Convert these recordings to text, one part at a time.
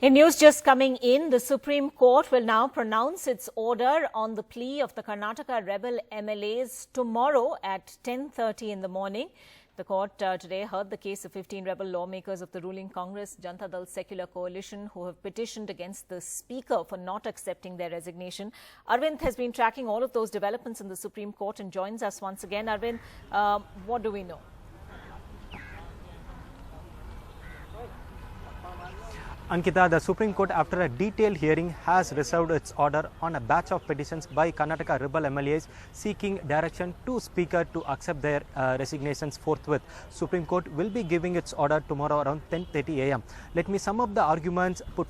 In news just coming in, the Supreme Court will now pronounce its order on the plea of the Karnataka rebel MLAs tomorrow at 10:30 in the morning. The court today heard the case of 15 rebel lawmakers of the ruling Congress Janata Dal Secular Coalition who have petitioned against the Speaker for not accepting their resignation. Arvind has been tracking all of those developments in the Supreme Court and joins us once again. Arvind, what do we know? Ankita, the Supreme Court, after a detailed hearing, has reserved its order on a batch of petitions by Karnataka rebel MLAs seeking direction to Speaker to accept their resignations forthwith. Supreme Court will be giving its order tomorrow around 10:30 a.m. Let me sum up the arguments put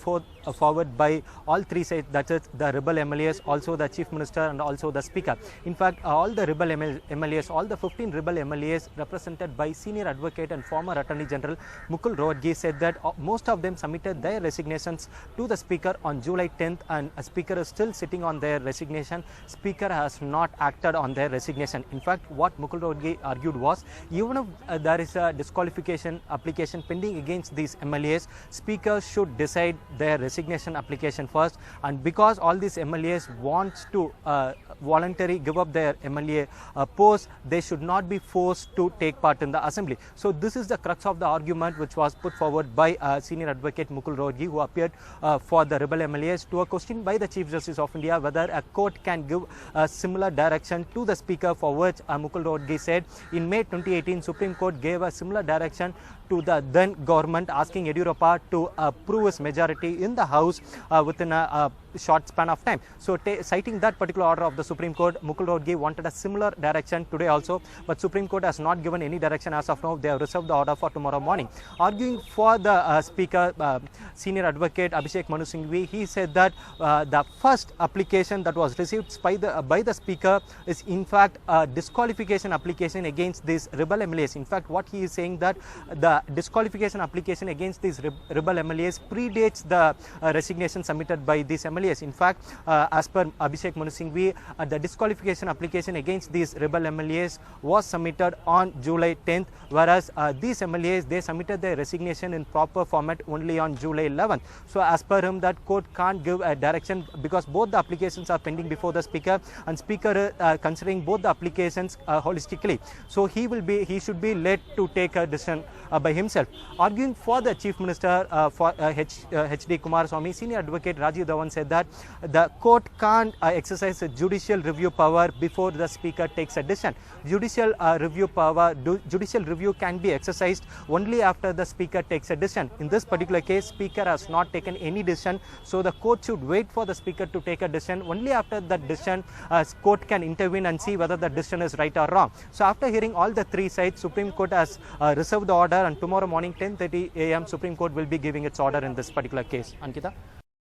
forward by all three sides, that is the rebel MLAs, also the Chief Minister and also the Speaker. In fact, all the rebel MLAs, all the 15 rebel MLAs represented by senior advocate and former Attorney General Mukul Rohatgi said that most of them submitted their resignations to the Speaker on July 10th, and a Speaker is still sitting on their resignation. Speaker has not acted on their resignation. In fact, what Mukul Rohatgi argued was, even if there is a disqualification application pending against these MLAs, Speaker should decide their resignation application first, and because all these MLAs want to voluntarily give up their MLA post, they should not be forced to take part in the assembly. So this is the crux of the argument which was put forward by senior advocate Mukul Rohatgi, who appeared for the rebel MLAs, to a question by the Chief Justice of India whether a court can give a similar direction to the Speaker, for which Mukul Rohatgi said in May 2018 Supreme Court gave a similar direction to the then government, asking Yediyurappa to prove his majority in the House within a short span of time. So citing that particular order of the Supreme Court, Mukul Rohatgi wanted a similar direction today also, but Supreme Court has not given any direction as of now. They have reserved the order for tomorrow morning. Arguing for the Speaker, senior advocate Abhishek Manu Singhvi, he said that the first application that was received by the Speaker is in fact a disqualification application against these rebel MLAs. In fact, what he is saying that the disqualification application against these rebel MLAs predates the resignation submitted by these MLAs. In fact, as per Abhishek Manu Singhvi, the disqualification application against these rebel MLAs was submitted on July 10th, whereas these MLAs, they submitted their resignation in proper format only on July 11th. So as per him, that court can't give a direction because both the applications are pending before the Speaker, and Speaker considering both the applications holistically. So he should be led to take a decision by himself. Arguing for the Chief Minister for H.D. Kumaraswamy, senior advocate Rajiv Dhawan said that the court can't exercise a judicial review power before the Speaker takes a decision. Judicial review can be exercised only after the Speaker takes a decision. In this particular case, Speaker has not taken any decision, so the court should wait for the Speaker to take a decision. Only after that decision, court can intervene and see whether the decision is right or wrong. So after hearing all the three sides, Supreme Court has reserved the order, and tomorrow morning 10:30 a.m. Supreme Court will be giving its order in this particular case. Ankita?